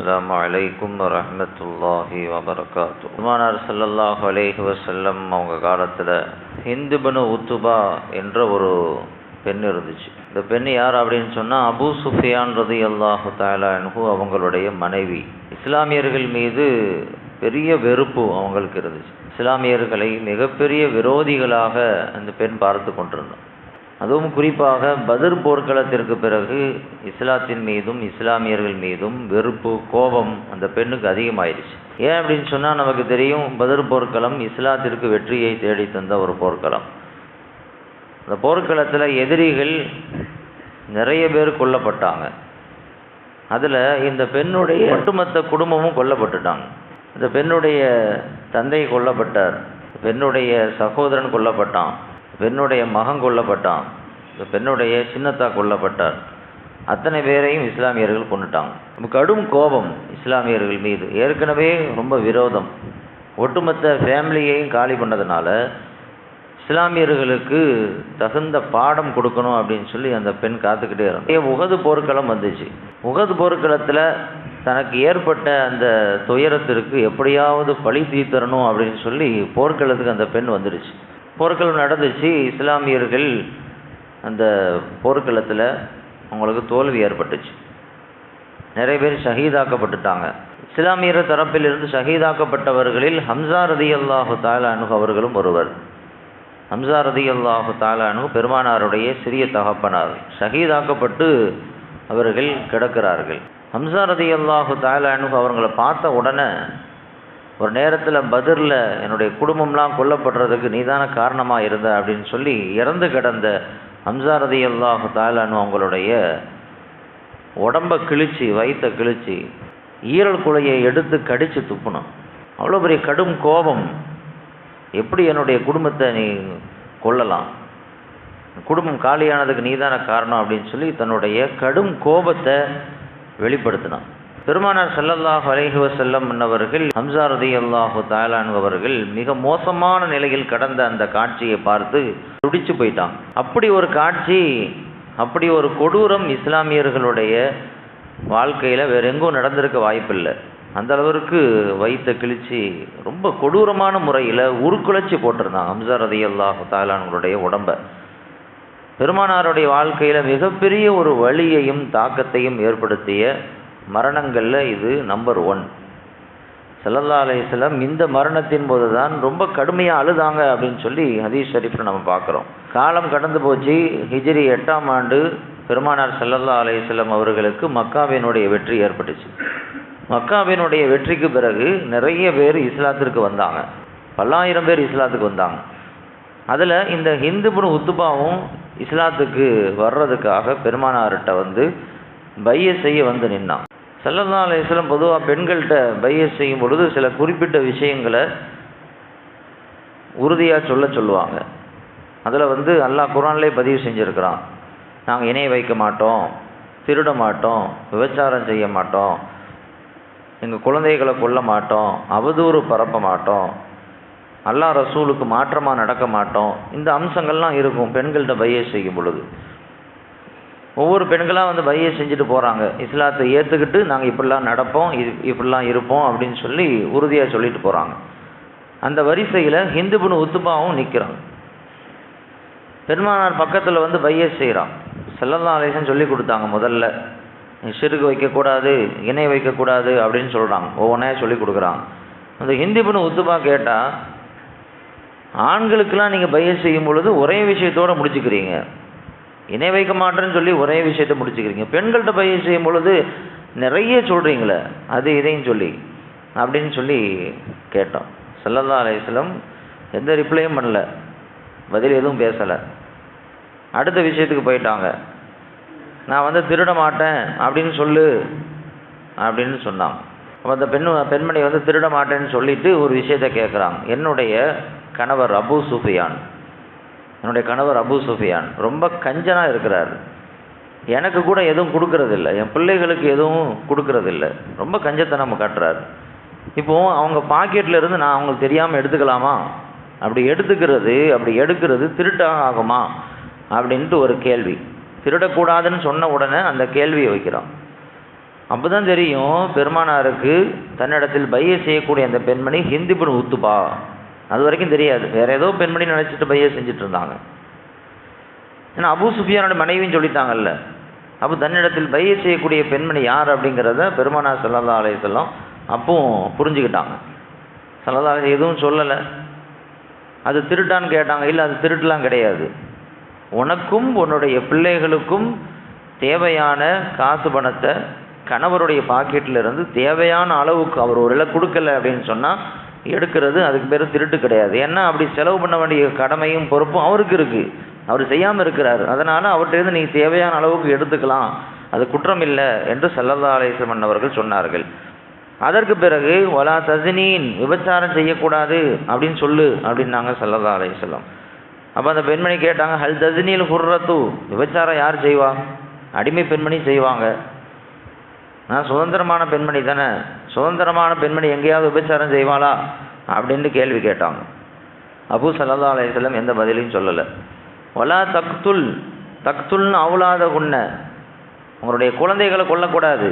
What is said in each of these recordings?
அஸ்ஸலாமு அலைக்கும் வரஹ்மத்துல்லாஹி வபரகாத்துஹு. பெருமானார் ஸல்லல்லாஹு அலைஹி வஸல்லம் அவங்க காலத்தில் ஹிந்து பின் உத்துபா என்ற ஒரு பெண் இருந்துச்சு. இந்த பெண் யார் அப்படின்னு சொன்னால், அபூ சுஃபியான் ரலியல்லாஹு தஆலா அன்ஹு அவங்களுடைய மனைவி. இஸ்லாமியர்கள் மீது பெரிய வெறுப்பு அவங்களுக்கு இருந்துச்சு. இஸ்லாமியர்களை மிகப்பெரிய விரோதிகளாக அந்த பெண் பார்த்து கொண்டிருந்தார். அதுவும் குறிப்பாக பத்ர் போர்க்களத்திற்கு பிறகு இஸ்லாத்தின் மீதும் இஸ்லாமியர்கள் மீதும் வெறுப்பு, கோபம் அந்த பெண்ணுக்கு அதிகமாயிடுச்சு. ஏன் அப்படின்னு சொன்னால், நமக்கு தெரியும், பத்ர் போர்க்களம் இஸ்லாத்திற்கு வெற்றியை தேடி தந்த ஒரு போர்க்களம். அந்த போர்க்களத்தில் எதிரிகள் நிறைய பேர் கொல்லப்பட்டாங்க. அதில் இந்த பெண்ணுடைய ஒட்டுமொத்த குடும்பமும் கொல்லப்பட்டுட்டாங்க. இந்த பெண்ணுடைய தந்தை கொல்லப்பட்டார், பெண்ணுடைய சகோதரன் கொல்லப்பட்டான், பெண்ணுடைய மகன் கொல்லப்பட்டான், இந்த பெண்ணுடைய சின்னத்தா கொல்லப்பட்டார். அத்தனை பேரையும் இஸ்லாமியர்கள் கொண்டுட்டாங்க. கடும் கோபம் இஸ்லாமியர்கள் மீது, ஏற்கனவே ரொம்ப விரோதம், ஒட்டுமொத்த ஃபேமிலியையும் காலி பண்ணதுனால இஸ்லாமியர்களுக்கு தகுந்த பாடம் கொடுக்கணும் அப்படின்னு சொல்லி அந்த பெண் காத்துக்கிட்டே இருந்தாங்க. உஹது போர்க்களம் வந்துச்சு. உஹது போர்க்களத்தில் தனக்கு ஏற்பட்ட அந்த துயரத்திற்கு எப்படியாவது பழி தீர்த்தரணும் அப்படின்னு சொல்லி போர்க்களத்துக்கு அந்த பெண் வந்துடுச்சு. போர்க்களம் நடந்துச்சு. இஸ்லாமியர்கள் அந்த போர்க்களத்தில் அவங்களுக்கு தோல்வி ஏற்பட்டுச்சு. நிறைய பேர் ஷஹீதாக்கப்பட்டுட்டாங்க. இஸ்லாமியர் தரப்பிலிருந்து ஷஹீதாக்கப்பட்டவர்களில் ஹம்சா ரலியல்லாஹு தஆலா அன்ஹு அவர்களும் ஒருவர். ஹம்சா ரலியல்லாஹு தஆலா அன்ஹு பெருமானாருடைய சிறிய தகப்பனார். ஷஹீதாக்கப்பட்டு அவர்கள் கிடக்கிறார்கள். ஹம்சா ரலியல்லாஹு தஆலா அன்ஹு அவர்களை பார்த்த உடனே, ஒரு நேரத்தில் பத்ரில் என்னுடைய குடும்பம்லாம் கொல்லப்படுறதுக்கு நீதான காரணமாக இருந்த அப்படின்னு சொல்லி இறந்து கிடந்த ஹம்சா ரலியல்லாஹு தஆலா அன்ஹு அவங்களுடைய உடம்பை கிழிச்சு, வயிற்றை கிழிச்சு, ஈரல் குலையை எடுத்து கடித்து துப்புனோம். அவ்வளோ பெரிய கடும் கோபம். எப்படி என்னுடைய குடும்பத்தை நீ கொல்லலாம், குடும்பம் காலியானதுக்கு நீதான காரணம் அப்படின்னு சொல்லி தன்னுடைய கடும் கோபத்தை வெளிப்படுத்தினான். பெருமானார் ஸல்லல்லாஹு அலைஹி வஸல்லம் அவர்கள் ஹம்சா ரலியல்லாஹு தஆலா அன்ஹு அவர்கள் மிக மோசமான நிலையில் கடந்த அந்த காட்சியை பார்த்து துடிச்சு போயிட்டான். அப்படி ஒரு காட்சி, அப்படி ஒரு கொடூரம் இஸ்லாமியர்களுடைய வாழ்க்கையில் வேற எங்கும் நடந்திருக்க வாய்ப்பில்லை. அந்த அளவிற்கு வயிற்றை கிழிச்சு ரொம்ப கொடூரமான முறையில் உருக்குலைச்சி போட்டிருந்தாங்க ஹம்சா ரலியல்லாஹு தஆலா அன்ஹுடைய உடம்பை. பெருமானாருடைய வாழ்க்கையில் மிகப்பெரிய ஒரு வலியையும் தாக்கத்தையும் ஏற்படுத்திய மரணங்களில் இது நம்பர் 1. ஸல்லல்லாஹு அலைஹி வஸல்லம் இந்த மரணத்தின் போது தான் ரொம்ப கடுமையாக அழுதாங்க அப்படின்னு சொல்லி ஹதீஸ் ஷரீஃபில் நம்ம பார்க்குறோம். காலம் கடந்து போச்சு. ஹிஜ்ரி 8ஆம் ஆண்டு பெருமானார் ஸல்லல்லாஹு அலைஹி வஸல்லம் அவர்களுக்கு மக்காவினுடைய வெற்றி ஏற்பட்டுச்சு. மக்காவினுடைய வெற்றிக்கு பிறகு நிறைய பேர் இஸ்லாத்திற்கு வந்தாங்க. பல்லாயிரம் பேர் இஸ்லாத்துக்கு வந்தாங்க. அதில் இந்த ஹிந்து பின் உத்துபாவும் இஸ்லாத்துக்கு வர்றதுக்காக பெருமானார்கிட்ட வந்து பையத் செய்ய வந்து நின்னான். ஸல்லல்லாஹு அலைஹி வஸல்லம் பொதுவாக பெண்கள்கிட்ட பையத் செய்யும் பொழுது சில குறிப்பிட்ட விஷயங்களை உறுதியாக சொல்லுவாங்க. அதில் வந்து அல்லாஹ் குர்ஆன்லேயே பதிவு செஞ்சுருக்கிறான். நாங்கள் இணை வைக்க மாட்டோம், திருட மாட்டோம், விபச்சாரம் செய்ய மாட்டோம், எங்கள் குழந்தைகளை கொல்ல மாட்டோம், அவதூறு பரப்ப மாட்டோம், அல்லாஹ் ரசூலுக்கு மாற்றமாக நடக்க மாட்டோம். இந்த அம்சங்கள்லாம் இருக்கும் பெண்கள்கிட்ட பையத் செய்யும் பொழுது. ஒவ்வொரு பெண்களாக வந்து பையத் செஞ்சுட்டு போகிறாங்க. இஸ்லாத்தை ஏற்றுக்கிட்டு நாங்கள் இப்படிலாம் நடப்போம், இப்படிலாம் இருப்போம் அப்படின்னு சொல்லி உறுதியாக சொல்லிட்டு போகிறாங்க. அந்த வரிசையில் ஹிந்து பின் உத்துபாவும் நிற்கிறாங்க. பெருமானார் பக்கத்தில் வந்து பையத் செய்கிறான். ஸல்லல்லாஹு அலைஹி வஸல்லம் சொல்லி கொடுத்தாங்க. முதல்ல ஷிர்க் வைக்கக்கூடாது, இணை வைக்கக்கூடாது அப்படின்னு சொல்கிறாங்க. ஒவ்வொன்றையாக சொல்லி கொடுக்குறாங்க. அந்த ஹிந்து பின் உத்துபா கேட்டால், ஆண்களுக்கெல்லாம் நீங்கள் பையத் செய்யும் பொழுது ஒரே விஷயத்தோடு முடிச்சுக்கிறீங்க, இணை வைக்க மாட்டேன்னு சொல்லி ஒரே விஷயத்தை முடிச்சுக்கிறீங்க, பெண்கள்கிட்ட பையத் செய்யும் பொழுது நிறைய சொல்கிறீங்களே அது இதையும் சொல்லி அப்படின்னு சொல்லி கேட்டோம். ஸல்லல்லாஹு அலைஹி வஸல்லம் எந்த ரிப்ளையும் பண்ணல, பதில் எதுவும் பேசலை. அடுத்த விஷயத்துக்கு போயிட்டாங்க. நான் வந்து திருட மாட்டேன் அப்படின்னு சொல்லு அப்படின்னு சொன்னாங்க. அப்போ அந்த பெண்மணி வந்து திருட மாட்டேன்னு சொல்லிட்டு ஒரு விஷயத்தை கேட்குறாங்க. என்னுடைய கணவர் அபூ சுஃபியான் ரொம்ப கஞ்சனாக இருக்கிறார். எனக்கு கூட எதுவும் கொடுக்கறதில்ல, என் பிள்ளைகளுக்கு எதுவும் கொடுக்கறதில்ல, ரொம்ப கஞ்சத்தனம் காட்டுறாரு. இப்போது அவங்க பாக்கெட்டில் இருந்து நான் அவங்களுக்கு தெரியாமல் எடுத்துக்கலாமா? அப்படி எடுக்கிறது திருட்டாக ஆகுமா அப்படின்ட்டு ஒரு கேள்வி. திருடக்கூடாதுன்னு சொன்ன உடனே அந்த கேள்வியை வைக்கிறான். அப்போ தான் தெரியும் பெருமானாருக்கு தன்னிடத்தில் பைய செய்யக்கூடிய அந்த பெண்மணி ஹிந்து பின் உத்துபா. அது வரைக்கும் தெரியாது, வேற ஏதோ பெண்மணி நினச்சிட்டு பைய செஞ்சுட்டு இருந்தாங்க. ஏன்னா அபூ சுஃபியானோட மனைவின்னு சொல்லிட்டாங்கல்ல. அப்போ தன்னிடத்தில் பைய செய்யக்கூடிய பெண்மணி யார் அப்படிங்கிறத பெருமானார் ஸல்லல்லாஹு அலைஹி வஸல்லம் அப்பவும் புரிஞ்சுக்கிட்டாங்க. ஸல்லல்லாஹு அலைஹி எதுவும் சொல்லலை. அது திருட்டான்னு கேட்டாங்க. இல்லை, அது திருட்டுலாம் கிடையாது. உனக்கும் உன்னுடைய பிள்ளைகளுக்கும் தேவையான காசு பணத்தை கணவருடைய பாக்கெட்டில் இருந்து தேவையான அளவுக்கு அவர் ஒரு இலை கொடுக்கல அப்படின்னு சொன்னால் எடுக்கிறது அதுக்கு பேர் திருட்டு கிடையாது. ஏன்னா அப்படி செலவு பண்ண வேண்டிய கடமையும் பொறுப்பும் அவருக்கு இருக்குது, அவர் செய்யாமல் இருக்கிறார். அதனால் அவர்கிட்ட நீ தேவையான அளவுக்கு எடுத்துக்கலாம், அது குற்றம் இல்லை என்று ஸல்லல்லாஹு அலைஹி வஸல்லம் அவர்கள் சொன்னார்கள். அதற்கு பிறகு வலா தஸ்னீன், விபச்சாரம் செய்யக்கூடாது அப்படின்னு சொல்லு அப்படின்னாங்க ஸல்லல்லாஹு அலைஹி வஸல்லம். அப்போ அந்த பெண்மணி கேட்டாங்க, ஹல் தஸ்னீல் ஹுர்ரத்து, விபச்சாரம் யார் செய்வா? அடிமை பெண்மணி செய்வாங்க. நான் சுதந்திரமான பெண்மணி தானே, சுதந்திரமான பெண்மணி எங்கேயாவது விபச்சாரம் செய்வாளா அப்படின்னு கேள்வி கேட்டாங்க. அபூ ஸல்லல்லாஹு அலைஹி வஸல்லம் எந்த பதிலையும் சொல்லலை. வலா தக்துல், தக்துல்னு அவுலாத குன்ன, உங்களுடைய குழந்தைகளை கொல்லக்கூடாது.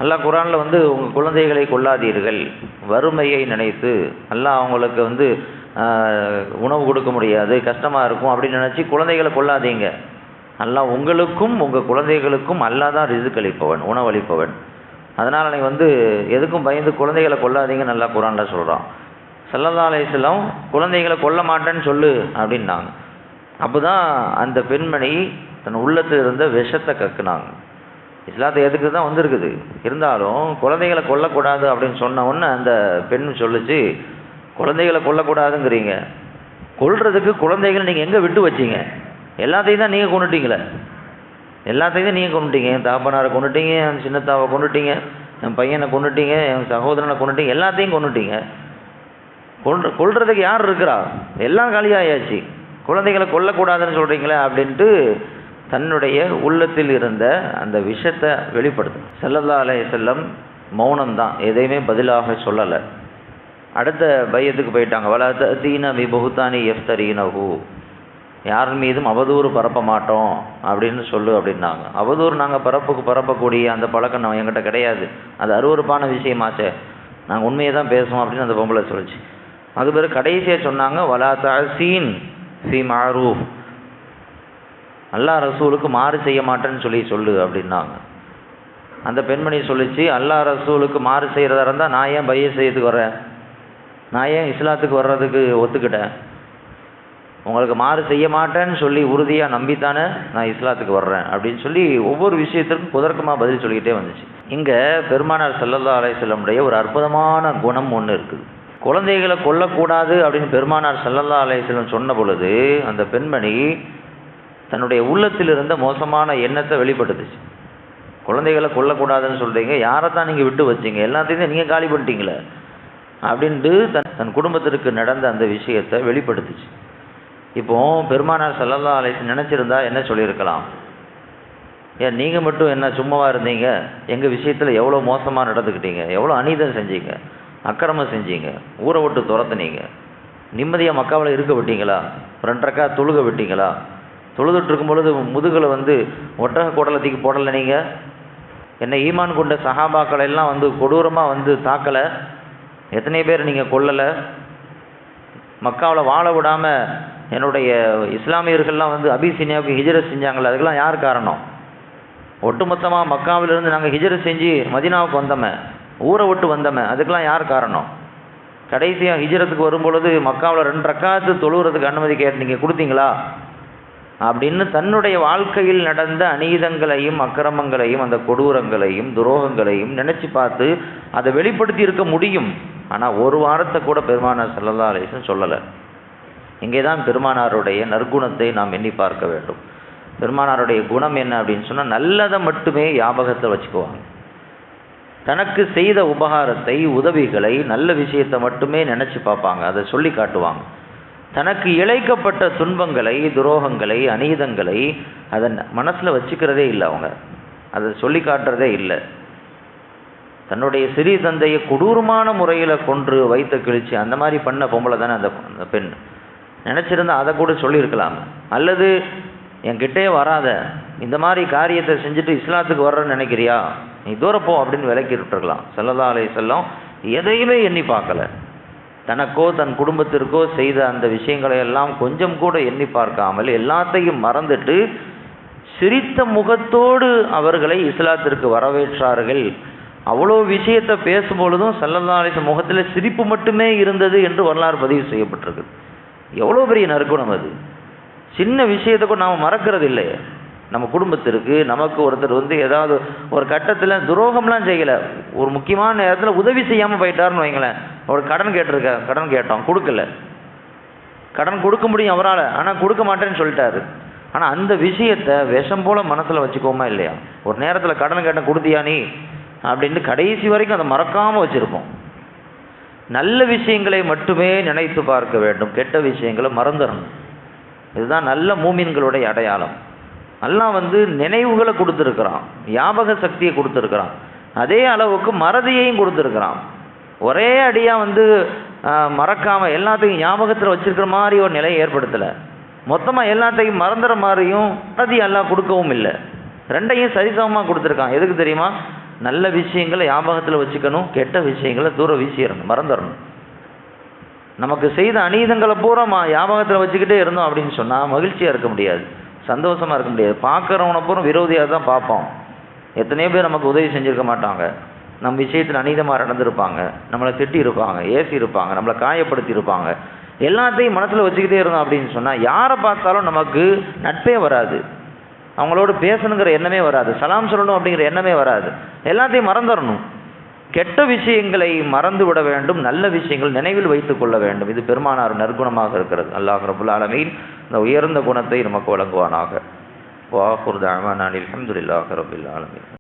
அல்லாஹ் குர்ஆனில் உங்கள் குழந்தைகளை கொல்லாதீர்கள், வறுமையை நினைத்து. அல்லாஹ் அவங்களுக்கு உணவு கொடுக்க முடியாது, கஷ்டமாக இருக்கும் அப்படின்னு நினச்சி குழந்தைகளை கொல்லாதீங்க. அல்லாஹ் உங்களுக்கும் உங்கள் குழந்தைகளுக்கும் அல்லாஹ் தான் ரிஸ்க் அளிப்பவன், உணவளிப்பவன். அதனால் நீங்கள் எதுக்கும் பயந்து குழந்தைகளை கொல்லாதீங்கன்னு அல்லாஹ் குர்ஆனில் சொல்கிறான். ஸல்லல்லாஹு அலைஹி வஸல்லம் குழந்தைகளை கொல்ல மாட்டேன்னு சொல்லு அப்படின்னாங்க. அப்போ தான் அந்த பெண்மணி தன் உள்ளத்தில் இருந்த விஷத்தை கக்குனாங்க. இஸ்லாத்தை எதுக்கு தான் வந்திருக்குது, இருந்தாலும் குழந்தைகளை கொல்லக்கூடாது அப்படின்னு சொன்ன உடனே அந்த பெண் சொல்லிச்சு, குழந்தைகளை கொல்லக்கூடாதுங்கிறீங்க, கொல்றதுக்கு குழந்தைகளை நீங்கள் எங்கே விட்டு வச்சிங்க? எல்லாத்தையும் தான் நீங்கள் கொண்டுட்டீங்களே, எல்லாத்தையும் தான் நீங்கள் கொண்டுட்டீங்க. என் தகப்பனாரை கொண்டுட்டீங்க, என் சின்னத்தாவை கொண்டுட்டீங்க, என் பையனை கொண்டுட்டீங்க, என் சகோதரனை கொண்டுட்டீங்க, எல்லாத்தையும் கொண்டுட்டீங்க. கொல்றதுக்கு யார் இருக்கிறா? எல்லாம் காலியாயாச்சு, குழந்தைகளை கொல்லக்கூடாதுன்னு சொல்கிறீங்களே அப்படின்ட்டு தன்னுடைய உள்ளத்தில் இருந்த அந்த விஷத்தை வெளிப்படுத்தும். ஸல்லல்லாஹு அலைஹி வஸல்லம் மௌனம்தான், எதையுமே பதிலாக சொல்லலை. அடுத்த பையத்துக்கு போயிட்டாங்க. வலா தஅதீன பி புஹ்தானி யஃப்தரீனஹு, யார் மீதும் அவதூறு பரப்ப மாட்டோம் அப்படின்னு சொல்லு அப்படின்னாங்க. அவதூறு நாங்கள் பரப்பக்கூடிய அந்த பழக்கம் நம்ம என்கிட்ட கிடையாது, அது அருவருப்பான விஷயமாச்சே, நாங்கள் உண்மையை தான் பேசுவோம் அப்படின்னு அந்த பொம்பளை சொல்லிச்சு. அது பிறகு கடைசியாக சொன்னாங்க, வலா தஅசீன் ஃபி மஅரூஃப், அல்லாஹ் ரசூலுக்கு மாறு செய்ய மாட்டேன்னு சொல்லு அப்படின்னாங்க. அந்த பெண்மணி சொல்லிச்சு, அல்லாஹ் ரசூலுக்கு மாறு செய்கிறதா இருந்தால் நான் ஏன் பைய செய்யறதுக்கு வர்றேன், நான் ஏன் இஸ்லாத்துக்கு வர்றதுக்கு ஒத்துக்கிட்டேன்? உங்களுக்கு மாறு செய்ய மாட்டேன்னு சொல்லி உறுதியாக நம்பித்தானே நான் இஸ்லாத்துக்கு வர்றேன் அப்படின்னு சொல்லி ஒவ்வொரு விஷயத்திற்கும் குதர்க்கமாக பதில் சொல்லிக்கிட்டே வந்துச்சு. இங்கே பெருமானார் ஸல்லல்லாஹு அலைஹி வஸல்லம் ஒரு அற்புதமான குணம் ஒன்று இருக்குது. குழந்தைகளை கொல்லக்கூடாது அப்படின்னு பெருமானார் ஸல்லல்லாஹு அலைஹி வஸல்லம் சொன்ன பொழுது அந்த பெண்மணி தன்னுடைய உள்ளத்தில் இருந்த மோசமான எண்ணத்தை வெளிப்படுத்துச்சு. குழந்தைகளை கொல்லக்கூடாதுன்னு சொல்கிறீங்க, யாரை தான் நீங்கள் விட்டு வச்சிங்க, எல்லாத்தையும் தான் நீங்கள் காலி பண்ணிட்டீங்களே அப்படின்ட்டு தன் குடும்பத்திற்கு நடந்த அந்த விஷயத்தை வெளிப்படுத்துச்சு. இப்போது பெருமானார் ஸல்லல்லாஹு அலைஹி வஸல்லம் நினச்சிருந்தா என்ன சொல்லியிருக்கலாம்? ஏன் நீங்கள் மட்டும் என்ன சும்மாவாக இருந்தீங்க, எங்கள் விஷயத்தில் எவ்வளோ மோசமாக நடந்துக்கிட்டீங்க, எவ்வளோ அநீதம் செஞ்சீங்க, அக்கிரமம் செஞ்சீங்க, ஊரை விட்டு துரத்துனீங்க, நிம்மதியாக மக்காவில் இருக்க விட்டீங்களா, 2 ரக்காத் தொழுக விட்டீங்களா, தொழுதுட்டு இருக்கும் பொழுது முதுகில் ஒட்டக குடலை தூக்கி போடலை, நீங்கள் என்ன ஈமான் கொண்ட சஹாபாக்களை எல்லாம் கொடூரமாக தாக்கலை, எத்தனை பேர் நீங்கள் கொல்லலை, மக்காவில் வாழ விடாமல் என்னுடைய இஸ்லாமியர்கள்லாம் அபிசீனியாவுக்கு ஹிஜ்ரத் செஞ்சாங்களே, அதுக்கெல்லாம் யார் காரணம்? ஒட்டுமொத்தமாக மக்காவிலிருந்து நாங்கள் ஹிஜ்ரத் செஞ்சு மதீனாவுக்கு வந்தோமே, ஊரை விட்டு வந்தோமே, அதுக்கெல்லாம் யார் காரணம்? கடைசியாக ஹிஜ்ரத்துக்கு வரும்பொழுது மக்காவில் 2 ரக்காத்து தொழுகிறதுக்கு அனுமதி கேட்டு நீங்கள் கொடுத்தீங்களா அப்படின்னு தன்னுடைய வாழ்க்கையில் நடந்த அநீதங்களையும் அக்கிரமங்களையும் அந்த கொடூரங்களையும் துரோகங்களையும் நினச்சி பார்த்து அதை வெளிப்படுத்தி இருக்க முடியும். ஆனால் ஒரு வாரத்தை கூட பெருமானார் ஸல்லல்லாஹு அலைஹி வஸல்லம் சொல்லலை. இங்கே தான் பெருமானாருடைய நற்குணத்தை நாம் எண்ணி பார்க்க வேண்டும். பெருமானாருடைய குணம் என்ன அப்படின்னு சொன்னால், நல்லதை மட்டுமே ஞாபகத்தை வச்சுக்குவாங்க. தனக்கு செய்த உபகாரத்தை, உதவிகளை, நல்ல விஷயத்தை மட்டுமே நினச்சி பார்ப்பாங்க, அதை சொல்லி காட்டுவாங்க. தனக்கு இழைக்கப்பட்ட துன்பங்களை, துரோகங்களை, அநீதங்களை அதை மனசில் வச்சுக்கிறதே இல்லை, அவங்க அதை சொல்லி காட்டுறதே இல்லை. தன்னுடைய சிறிய தந்தையை கொடூரமான முறையில் கொன்று வைத்த கிழிச்சு அந்த மாதிரி பண்ண பொம்பளை தானே அந்த பெண். நினச்சிருந்தா அதை கூட சொல்லியிருக்கலாம். அல்லது என்கிட்டே வராத, இந்த மாதிரி காரியத்தை செஞ்சுட்டு இஸ்லாத்துக்கு வர்றன்னு நினைக்கிறியா, நீ தூரப்போ அப்படின்னு விலக்கி விட்டுருக்கலாம். ஸல்லல்லாஹு அலைஹி வஸல்லம் எதையுமே எண்ணி பார்க்கல. தனக்கோ தன் குடும்பத்திற்கோ செய்த அந்த விஷயங்களை எல்லாம் கொஞ்சம் கூட எண்ணி பார்க்காமல் எல்லாத்தையும் மறந்துட்டு சிரித்த முகத்தோடு அவர்களை இஸ்லாத்திற்கு வரவேற்றார்கள். அவ்வளோ விஷயத்தை பேசும்பொழுதும் ஸல்லல்லாஹு அலைஹி வஸல்லம் முகத்தில் சிரிப்பு மட்டுமே இருந்தது என்று வரலாறு பதிவு செய்யப்பட்டிருக்கு. எவ்வளோ பெரிய நற்குணம் அது! சின்ன விஷயத்தை கூட நாம் மறக்கிறது இல்லையே. நம்ம குடும்பத்திற்கு நமக்கு ஒருத்தர் ஏதாவது ஒரு கட்டத்தில் துரோகம்லாம் செய்யலை, ஒரு முக்கியமான நேரத்தில் உதவி செய்யாமல் போயிட்டாருன்னு வைங்களேன். ஒரு கடன் கேட்டோம், கொடுக்கல. கடன் கொடுக்க முடியும் அவரால், ஆனால் கொடுக்க மாட்டேன்னு சொல்லிட்டாரு. ஆனால் அந்த விஷயத்தை விஷம் போல மனசில் வச்சுக்கோமா இல்லையா? ஒரு நேரத்தில் கடன் கேட்டேன், கொடுத்தியா நீ அப்படின்னு கடைசி வரைக்கும் அதை மறக்காமல் வச்சுருப்போம். நல்ல விஷயங்களை மட்டுமே நினைத்து பார்க்க வேண்டும், கெட்ட விஷயங்களை மறந்துடணும். இதுதான் நல்ல மூமின்களுடைய அடையாளம். அல்லாஹ் நினைவுகளை கொடுத்துருக்கிறான், ஞாபக சக்தியை கொடுத்துருக்கிறான், அதே அளவுக்கு மறதியையும் கொடுத்துருக்கிறான். ஒரே அடியாக மறக்காமல் எல்லாத்தையும் ஞாபகத்தில் வச்சுருக்கிற மாதிரி ஒரு நிலையை ஏற்படுத்தலை. மொத்தமாக எல்லாத்தையும் மறந்துற மாதிரியும் மறதி அல்லாஹ் கொடுக்கவும் இல்லை. ரெண்டையும் சரிசமமாக கொடுத்துருக்கான். எதுக்கு தெரியுமா? நல்ல விஷயங்களை ஞாபகத்தில் வச்சுக்கணும், கெட்ட விஷயங்களை தூர வீசிடணும், மறந்துடணும். நமக்கு செய்த அநீதங்களை பூரா ஞாபகத்தில் வச்சுக்கிட்டே இருந்தோம் அப்படின்னு சொன்னால் மகிழ்ச்சியாக இருக்க முடியாது, சந்தோஷமாக இருக்க முடியாது. பார்க்குறவனை பூரா விரோதியாக தான் பார்ப்போம். எத்தனையோ பேர் நமக்கு உதவி செஞ்சுருக்க மாட்டாங்க, நம்ம விஷயத்தில் அநீதமாக நடந்திருப்பாங்க, நம்மளை திட்டி இருப்பாங்க, ஏசி இருப்பாங்க, நம்மளை காயப்படுத்தி இருப்பாங்க. எல்லாத்தையும் மனசில் வச்சுக்கிட்டே இருந்தோம் அப்படின்னு சொன்னால் யாரை பார்த்தாலும் நமக்கு நட்பே வராது, அவங்களோட பேசணுங்கிற எண்ணமே வராது, சலாம் சொல்லணும் அப்படிங்கிற எண்ணமே வராது. எல்லாத்தையும் மறந்துடணும். கெட்ட விஷயங்களை மறந்து விட வேண்டும், நல்ல விஷயங்கள் நினைவில் வைத்துக் கொள்ள வேண்டும். இது பெருமானார் நற்குணமாக இருக்கிறது. அல்லாஹ் ரப்புல் ஆலமீன் இந்த உயர்ந்த குணத்தை நமக்கு வழங்குவானாக. வா குர்தானா அல்ஹம்துலில்லாஹி ரப்பில் ஆலமீன்.